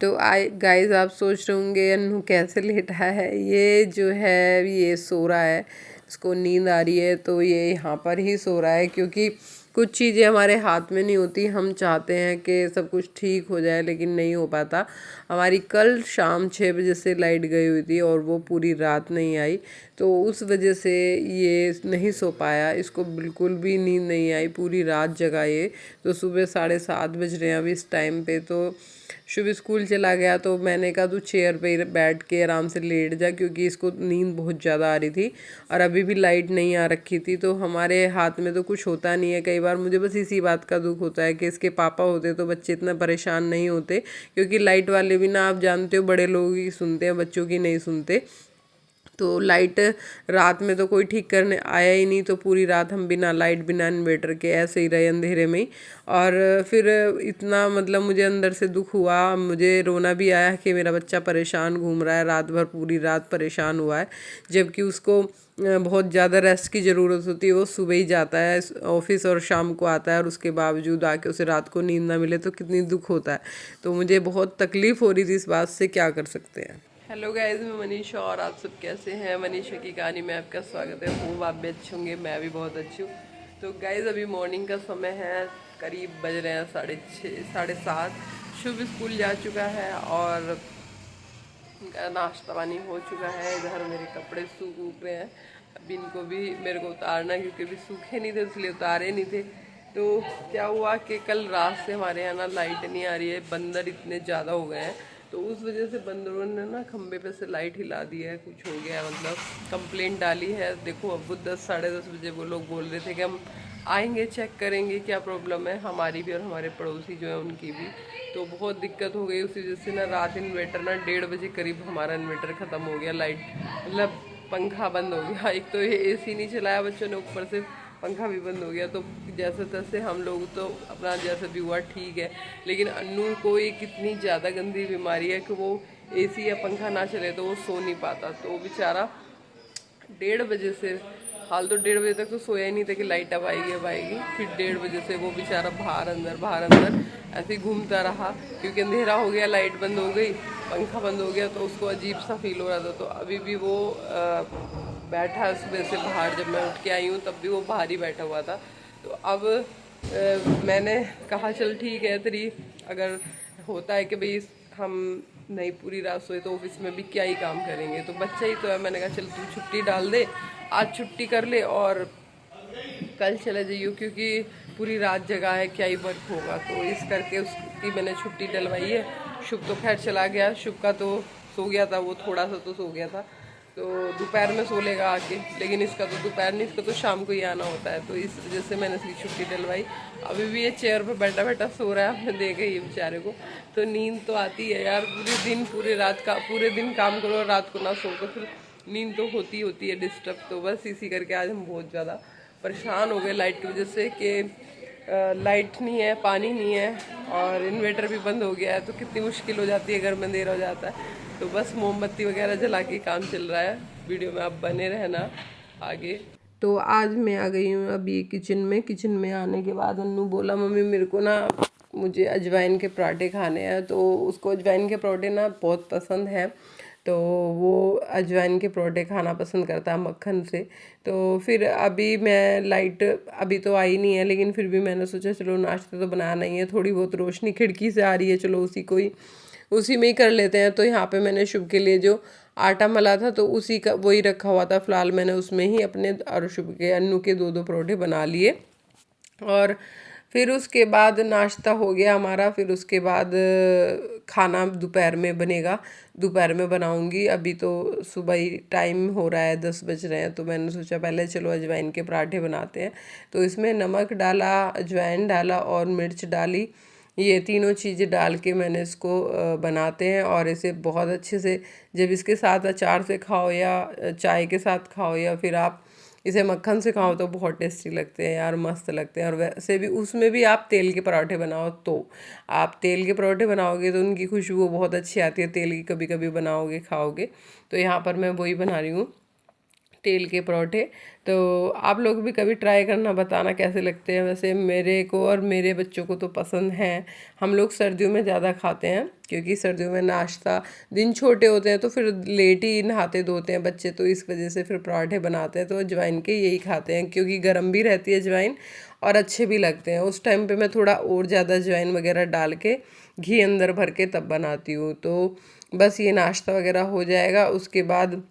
तो आई गाइस, आप सोच रहे होंगे अन्नू कैसे लेटा है। ये जो है ये सो रहा है, इसको नींद आ रही है तो ये यहाँ पर ही सो रहा है, क्योंकि कुछ चीज़ें हमारे हाथ में नहीं होती। हम चाहते हैं कि सब कुछ ठीक हो जाए लेकिन नहीं हो पाता। हमारी कल शाम 6 बजे से लाइट गई हुई थी और वो पूरी रात नहीं आई, तो उस वजह से ये नहीं सो पाया। इसको बिल्कुल भी नींद नहीं आई, पूरी रात जगा ये। तो सुबह 7:30 बज रहे हैं अभी इस टाइम पे। तो शुभ स्कूल चला गया तो मैंने कहा तू चेयर पे बैठ के आराम से लेट जा, क्योंकि इसको नींद बहुत ज़्यादा आ रही थी और अभी भी लाइट नहीं आ रखी थी। तो हमारे हाथ में तो कुछ होता नहीं है। कई बार मुझे बस इसी बात का दुख होता है कि इसके पापा होते तो बच्चे इतना परेशान नहीं होते, क्योंकि लाइट वाले भी ना, आप जानते हो, बड़े लोगों की सुनते हैं, बच्चों की नहीं सुनते। तो लाइट रात में तो कोई ठीक करने आया ही नहीं, तो पूरी रात हम बिना लाइट बिना इन्वेटर के ऐसे ही रहे अंधेरे में ही। और फिर इतना मतलब मुझे अंदर से दुख हुआ, मुझे रोना भी आया कि मेरा बच्चा परेशान घूम रहा है, रात भर पूरी रात परेशान हुआ है, जबकि उसको बहुत ज़्यादा रेस्ट की ज़रूरत होती है। वो सुबह ही जाता है ऑफिस और शाम को आता है, और उसके बावजूद आके उसे रात को नींद ना मिले तो कितनी दुख होता है। तो मुझे बहुत तकलीफ़ हो रही थी इस बात से, क्या कर सकते हैं। हेलो गाइज, मैं मनीषा और आप सब कैसे हैं। मनीषा की कहानी में आपका स्वागत है। होप आप भी अच्छे होंगे, मैं भी बहुत अच्छी हूँ। तो गाइज अभी मॉर्निंग का समय है, करीब बज रहे हैं 6:30 7:30। शुभ स्कूल जा चुका है और उनका नाश्ता पानी हो चुका है। इधर मेरे कपड़े सूख रहे हैं, अभी इनको भी मेरे को उतारना, क्योंकि अभी सूखे नहीं थे इसलिए उतारे नहीं थे। तो क्या हुआ कि कल रात से हमारे यहाँ ना लाइट नहीं आ रही है, बंदर इतने ज़्यादा हो गए हैं, तो उस वजह से बंदरों ने ना खंबे पे से लाइट हिला दी है। कुछ हो गया है, मतलब कंप्लेंट डाली है। देखो अब वो 10 10:30 बजे वो लोग बोल रहे थे कि हम आएंगे, चेक करेंगे क्या प्रॉब्लम है, हमारी भी और हमारे पड़ोसी जो है उनकी भी। तो बहुत दिक्कत हो गई, उसी वजह से ना रात इन्वेटर ना 1:30 बजे करीब हमारा इन्वेटर ख़त्म हो गया। लाइट मतलब पंखा बंद हो गया। एक तो ये एसी नहीं चलाया बच्चों ने, ऊपर से पंखा भी बंद हो गया। तो जैसे तैसे हम लोग तो अपना जैसे भी हुआ ठीक है, लेकिन अन्नू को एक इतनी ज़्यादा गंदी बीमारी है कि वो एसी या पंखा ना चले तो वो सो नहीं पाता। तो बेचारा 1:30 बजे से, हाल तो 1:30 बजे तक तो सोया ही नहीं था कि लाइट अब आएगी अब आएगी। फिर 1:30 बजे से वो बेचारा बाहर अंदर ऐसे ही घूमता रहा, क्योंकि अंधेरा हो गया, लाइट बंद हो गई, पंखा बंद हो गया, तो उसको अजीब सा फील हो रहा था। तो अभी भी वो बैठा है सुबह से बाहर। जब मैं उठ के आई हूँ तब भी वो बाहर ही बैठा हुआ था। तो अब मैंने कहा चल ठीक है, तेरी अगर होता है कि भाई हम नहीं पूरी रात सोए तो ऑफिस में भी क्या ही काम करेंगे, तो बच्चा ही तो है। मैंने कहा चल तू छुट्टी डाल दे, आज छुट्टी कर ले और कल चले जाइयो, क्योंकि पूरी रात जगा है, क्या ही वर्क होगा। तो इस करके उसकी मैंने छुट्टी डलवाई है। शुभ तो खैर चला गया, शुभ का तो सो गया था, वो थोड़ा सा तो सो गया था, तो दोपहर में सो लेगा आके। लेकिन इसका तो दोपहर नहीं, इसका तो शाम को ही आना होता है, तो इस वजह से मैंने इसकी छुट्टी डलवाई। अभी भी ये चेयर पर बैठा बैठा सो रहा है, आपने देखा ये बेचारे को। तो नींद तो आती है यार, पूरे दिन काम करो और रात को ना सो, तो फिर नींद तो होती है डिस्टर्ब। तो बस इसी करके आज हम बहुत ज़्यादा परेशान हो गए लाइट की वजह से, कि लाइट नहीं है, पानी नहीं है और इन्वेटर भी बंद हो गया है। तो कितनी मुश्किल हो जाती है, घर में अंधेरा हो जाता है। तो बस मोमबत्ती वगैरह जला के काम चल रहा है। वीडियो में आप बने रहना आगे। तो आज मैं आ गई हूँ अभी किचन में आने के बाद अन्नू बोला मम्मी मेरे को ना, मुझे अजवाइन के पराठे खाने हैं। तो उसको अजवाइन के पराठे ना बहुत पसंद है, तो वो अजवाइन के पराठे खाना पसंद करता है मक्खन से। तो फिर अभी मैं लाइट अभी तो आई नहीं है, लेकिन फिर भी मैंने सोचा चलो नाश्ता तो बनाना ही है। थोड़ी बहुत रोशनी खिड़की से आ रही है, चलो उसी में ही कर लेते हैं। तो यहाँ पे मैंने शुभ के लिए जो आटा मला था तो उसी का वही रखा हुआ था फिलहाल। मैंने उसमें ही अपने और शुभ के अन्नू के 2 2 परोठे बना लिए। और फिर उसके बाद नाश्ता हो गया हमारा। फिर उसके बाद खाना दोपहर में बनेगा, दोपहर में बनाऊंगी। अभी तो सुबह ही टाइम हो रहा है, 10 बज रहे हैं, तो मैंने सोचा पहले चलो अजवाइन के पराठे बनाते हैं। तो इसमें नमक डाला, अजवाइन डाला और मिर्च डाली। ये तीनों चीज़ें डाल के मैंने इसको बनाते हैं। और इसे बहुत अच्छे से जब इसके साथ अचार से खाओ या चाय के साथ खाओ या फिर आप इसे मक्खन से खाओ तो बहुत टेस्टी लगते हैं यार, मस्त लगते हैं। और वैसे भी उसमें भी आप तेल के पराठे बनाओ, तो आप तेल के पराठे बनाओगे तो उनकी खुशबू बहुत अच्छी आती है। तेल की कभी कभी बनाओगे खाओगे, तो यहाँ पर मैं वही बना रही हूँ। तेल के परोठे। तो आप लोग भी कभी ट्राई करना, बताना कैसे लगते हैं। वैसे मेरे को और मेरे बच्चों को तो पसंद हैं। हम लोग सर्दियों में ज़्यादा खाते हैं क्योंकि सर्दियों में नाश्ता, दिन छोटे होते हैं तो फिर लेट ही नहाते धोते हैं बच्चे, तो इस वजह से फिर पराठे बनाते हैं तो अजवाइन के यही खाते हैं क्योंकि गर्म भी रहती है अजवाइन और अच्छे भी लगते हैं। उस टाइम पे मैं थोड़ा और ज़्यादा अजवाइन वगैरह डाल के घी अंदर भर के तब बनाती हूँ। तो बस ये नाश्ता वगैरह हो जाएगा, उसके बाद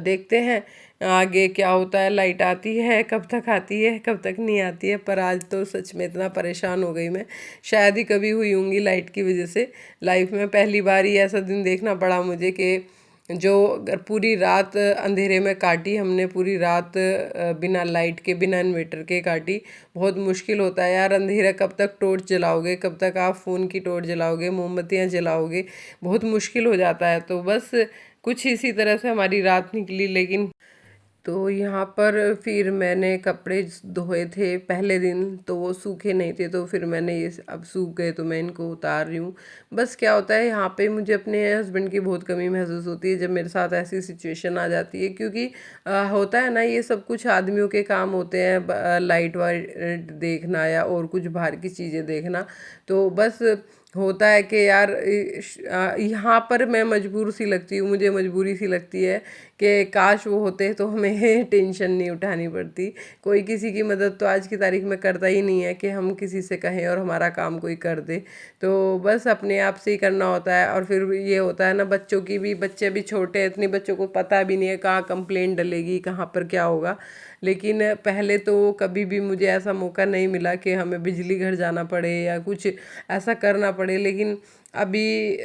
देखते हैं आगे क्या होता है। लाइट आती है, कब तक आती है कब तक नहीं आती है, पर आज तो सच में इतना परेशान हो गई मैं, शायद ही कभी हुई होंगी लाइट की वजह से। लाइफ में पहली बार ही ऐसा दिन देखना पड़ा मुझे कि जो पूरी रात अंधेरे में काटी हमने, पूरी रात बिना लाइट के, बिना इन्वर्टर के काटी। बहुत मुश्किल होता है यार अंधेरा, कब तक टॉर्च जलाओगे, कब तक आप फ़ोन की टॉर्च जलाओगे, मोमबत्तियाँ जलाओगे, बहुत मुश्किल हो जाता है। तो बस कुछ इसी तरह से हमारी रात निकली। लेकिन तो यहाँ पर फिर मैंने कपड़े धोए थे पहले दिन, तो वो सूखे नहीं थे, तो फिर मैंने ये अब सूख गए तो मैं इनको उतार रही हूँ। बस क्या होता है यहाँ पे मुझे अपने हस्बैंड की बहुत कमी महसूस होती है जब मेरे साथ ऐसी सिचुएशन आ जाती है, क्योंकि होता है ना, ये सब कुछ आदमियों के काम होते हैं, लाइट वाइट देखना या और कुछ बाहर की चीज़ें देखना। तो बस होता है कि यार यहाँ पर मैं मजबूर सी लगती हूँ, मुझे मजबूरी सी लगती है कि काश वो होते तो हमें टेंशन नहीं उठानी पड़ती। कोई किसी की मदद तो आज की तारीख में करता ही नहीं है कि हम किसी से कहें और हमारा काम कोई कर दे। तो बस अपने आप से ही करना होता है। और फिर ये होता है ना, बच्चों की भी, बच्चे भी छोटे हैं, इतनी बच्चों को पता भी नहीं है कहाँ कंप्लेंट डलेगी, कहाँ पर क्या होगा। लेकिन पहले तो कभी भी मुझे ऐसा मौका नहीं मिला कि हमें बिजली घर जाना पड़े या कुछ ऐसा करना पड़े। लेकिन अभी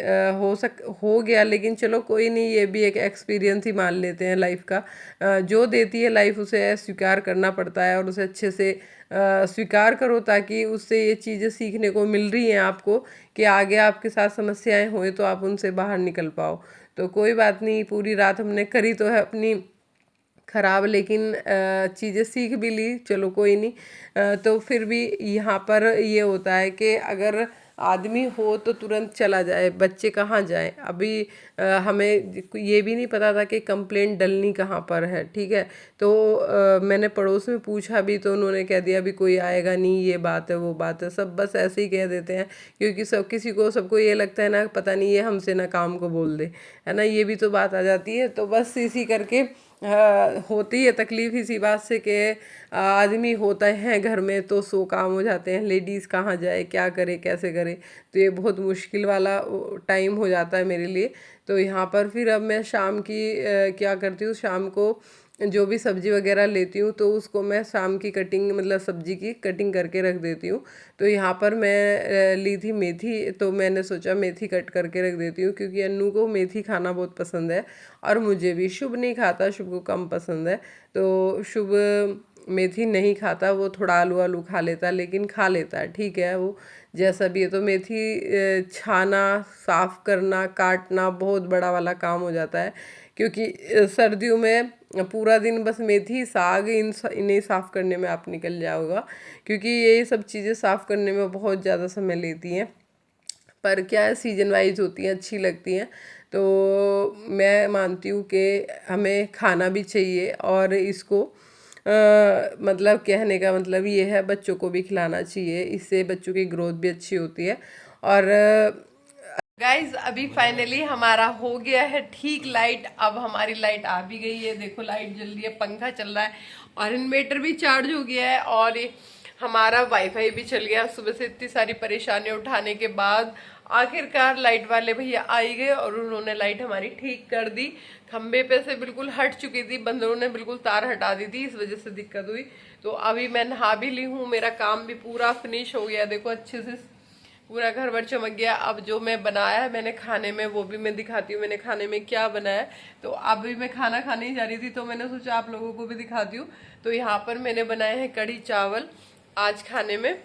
हो गया, लेकिन चलो कोई नहीं, ये भी एक एक्सपीरियंस ही मान लेते हैं लाइफ का। जो देती है लाइफ उसे स्वीकार करना पड़ता है और उसे अच्छे से स्वीकार करो, ताकि उससे ये चीज़ें सीखने को मिल रही हैं आपको कि आगे आपके साथ समस्याएं होए तो आप उनसे बाहर निकल पाओ। तो कोई बात नहीं, पूरी रात हमने करी तो है अपनी ख़राब, लेकिन चीज़ें सीख भी ली, चलो कोई नहीं। तो फिर भी यहाँ पर ये होता है कि अगर आदमी हो तो तुरंत चला जाए, बच्चे कहाँ जाएं। अभी हमें ये भी नहीं पता था कि कंप्लेंट डलनी कहाँ पर है, ठीक है। तो मैंने पड़ोस में पूछा भी तो उन्होंने कह दिया अभी कोई आएगा नहीं, ये बात है वो बात है, सब बस ऐसे ही कह देते हैं, क्योंकि सबको ये लगता है ना, पता नहीं ये हमसे ना काम को बोल दे, है ना, ये भी तो बात आ जाती है। तो बस इसी करके होती है तकलीफ़ इसी बात से कि आदमी होता है घर में तो 100 काम हो जाते हैं, लेडीज़ कहाँ जाए, क्या करे, कैसे करे। तो ये बहुत मुश्किल वाला टाइम हो जाता है मेरे लिए। तो यहाँ पर फिर अब मैं शाम की क्या करती हूँ, शाम को जो भी सब्ज़ी वगैरह लेती हूँ तो उसको मैं शाम की कटिंग, मतलब सब्ज़ी की कटिंग करके रख देती हूँ। तो यहाँ पर मैं ली थी मेथी, तो मैंने सोचा मेथी कट करके रख देती हूँ, क्योंकि अन्नू को मेथी खाना बहुत पसंद है और मुझे भी। शुभ नहीं खाता, शुभ को कम पसंद है। तो शुभ मेथी नहीं खाता, वो थोड़ा आलू आलू खा लेता है, लेकिन खा लेता है, ठीक है, वो जैसा भी है। तो मेथी छाना, साफ़ करना, काटना बहुत बड़ा वाला काम हो जाता है, क्योंकि सर्दियों में पूरा दिन बस मेथी, साग, इन्हें साफ़ करने में आप निकल जाओगा, क्योंकि ये सब चीज़ें साफ़ करने में बहुत ज़्यादा समय लेती हैं। पर क्या है, सीजन वाइज होती हैं, अच्छी लगती हैं। तो मैं मानती हूँ कि हमें खाना भी चाहिए और इसको मतलब कहने का मतलब ये है, बच्चों को भी खिलाना चाहिए, इससे बच्चों की ग्रोथ भी अच्छी होती है। और गाइज अभी फाइनली हमारा हो गया है ठीक लाइट। अब हमारी लाइट आ भी गई है, देखो लाइट जल रही है, पंखा चल रहा है और इन्वर्टर भी चार्ज हो गया है और हमारा वाईफाई भी चल गया। सुबह से इतनी सारी परेशानियां उठाने के बाद आखिरकार लाइट वाले भैया आ ही गए और उन्होंने लाइट हमारी ठीक कर दी। खंबे पे से बिल्कुल हट चुकी थी, बंदरों ने बिल्कुल तार हटा दी थी, इस वजह से दिक्कत हुई। तो अभी मैं नहा भी ली हूँ, मेरा काम भी पूरा फिनिश हो गया, देखो अच्छे से पूरा घर भर चमक गया। अब जो मैं बनाया है मैंने खाने में, वो भी मैं दिखाती हूँ मैंने खाने में क्या बनाया। तो अभी मैं खाना खाने ही जा रही थी तो मैंने सोचा आप लोगों को भी दिखाती हूँ। तो यहाँ पर मैंने बनाए हैं कढ़ी चावल आज खाने में,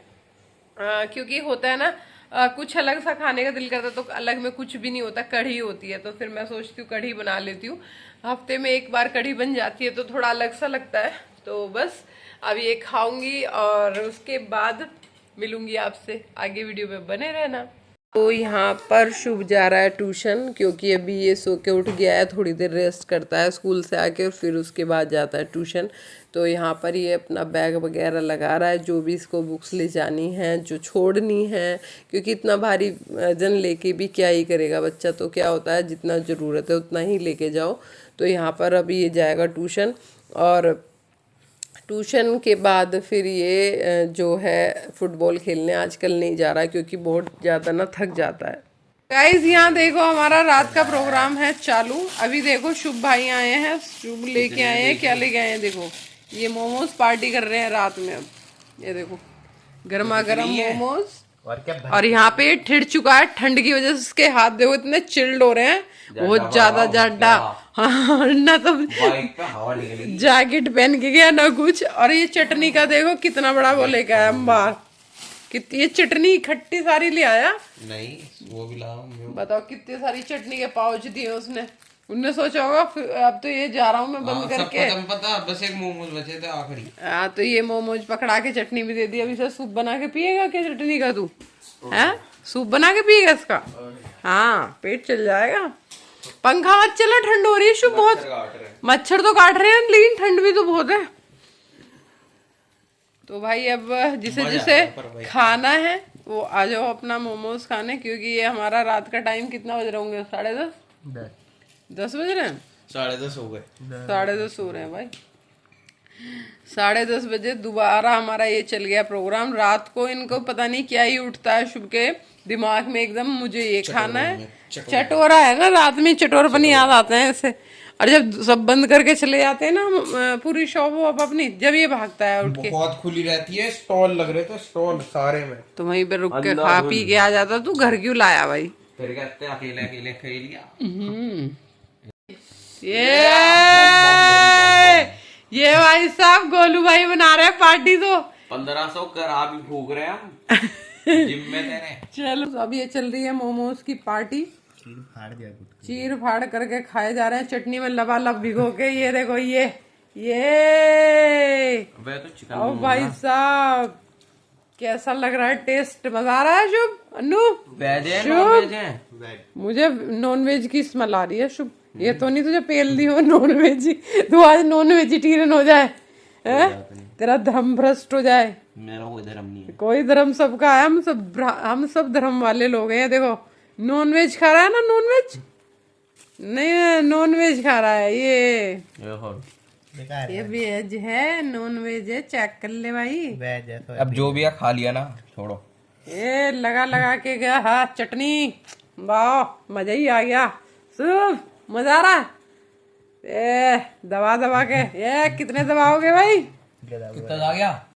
क्योंकि होता है ना कुछ अलग सा खाने का दिल करता, तो अलग में कुछ भी नहीं होता, कढ़ी होती है, तो फिर मैं सोचती हूँ कढ़ी बना लेती हूँ। हफ्ते में एक बार कढ़ी बन जाती है तो थोड़ा अलग सा लगता है। तो बस अब ये खाऊंगी और उसके बाद मिलूंगी आपसे, आगे वीडियो में बने रहना। तो यहाँ पर शुभ जा रहा है ट्यूशन, क्योंकि अभी ये सो के उठ गया है, थोड़ी देर रेस्ट करता है स्कूल से आके और फिर उसके बाद जाता है ट्यूशन। तो यहाँ पर ये अपना बैग वगैरह लगा रहा है, जो भी इसको बुक्स ले जानी है, जो छोड़नी है, क्योंकि इतना भारी वजन लेके भी क्या ही करेगा बच्चा। तो क्या होता है, जितना ज़रूरत है उतना ही लेके जाओ। तो यहाँ पर अभी ये जाएगा ट्यूशन, और ट्यूशन के बाद फिर ये जो है फुटबॉल खेलने आजकल नहीं जा रहा है, क्योंकि बहुत ज़्यादा ना थक जाता है। गाइस यहाँ देखो हमारा रात का प्रोग्राम है चालू। अभी देखो शुभ भाई आए हैं, शुभ लेके आए हैं, क्या लेके आए हैं देखो, ये मोमोज पार्टी कर रहे हैं रात में। अब ये देखो गर्मा गर्म मोमोज, और यहाँ पे ठिठ चुका है ठंड की वजह से, इसके हाथ देखो इतने चिल्ड हो रहे हैं, बहुत ज्यादा जाडा। हाँ ना, तो जैकेट पहन के गया ना कुछ। और ये चटनी का देखो कितना बड़ा वो लेके आया अम्बार, कितनी ये चटनी खट्टी सारी ले आया। नहीं वो भी लाओ, बताओ कितनी सारी चटनी के पाउच दिए उसने। उनने सोचा होगा अब तो ये जा रहा हूँ मैं बंद करके, पता बस एक मोमोज बचे थे आखिरी। हाँ तो ये मोमोज पकड़ा के चटनी भी दे दी। अभी से सूप बना के पिएगा क्या चटनी का तू? है सूप बना के पिएगा इसका? हाँ पेट चल जाएगा। पंखा मत चला, ठंड हो रही है शुभ बहुत, मच्छर तो काट रहे हैं लेकिन ठंड भी तो बहुत है। तो भाई अब जिसे जिसे खाना है वो आ जाओ अपना मोमोज खाने, क्योंकि ये हमारा रात का टाइम कितना बज रहे होंगे, 10:30 10 बज रहे हैं, 10:30 हो गए, 10:30 हो रहे हैं भाई। 10:30 बजे दोबारा हमारा ये चल गया प्रोग्राम। रात को इनको पता नहीं क्या ही उठता है शुभ के दिमाग में एकदम, मुझे ये खाना है, चटोरा है ना, रात में चटोरपन याद आते हैं ऐसे। और जब सब बंद करके चले जाते हैं ना पूरी शॉप वो अपनी, जब ये भागता है उठ के, बहुत खुली रहती है, स्टॉल लग रहे थे स्टॉल सारे में, तो वहीं पे रुक के खा पी के आ जाता। तू घर क्यों लाया भाई? फिर कहते अकेले अकेले खेल लिया। ये भाई साहब गोलू भाई बना रहे हैं पार्टी, तो 1500 करा भी भूख रहे हैं जिम में तेरे। चलो अब ये चल रही है मोमोज की पार्टी, चीर फाड़ करके खाए जा रहे हैं, चटनी में लबालब भिगो के। ये देखो ये तो ओ भाई साहब कैसा लग रहा है, टेस्ट मजा आ रहा है शुभ? अनु शुभ मुझे नॉन वेज की स्मेल आ रही है शुभ, ये तो नहीं तुझे पेल दी हो नॉन वेज, तू आज नॉन वेजिटेरियन हो जाए, है तेरा धर्म भ्रष्ट हो जाए। मेरा कोई धर्म नहीं है, कोई धर्म सबका है, हम सब धर्म वाले लोग हैं। देखो नॉन वेज खा रहा है ना, नॉन वेज नहीं, नॉन वेज खा रहा है ये वेज है, नॉन वेज है, चेक कर ले भाई। वेज है तो अब जो भी है खा लिया ना, छोड़ो। ये लगा के गया हाथ चटनी, वाह मजा ही आ गया, सब मजा आ रहा है। दबा के ये कितने दबाओगे भाई? कितना आ गया?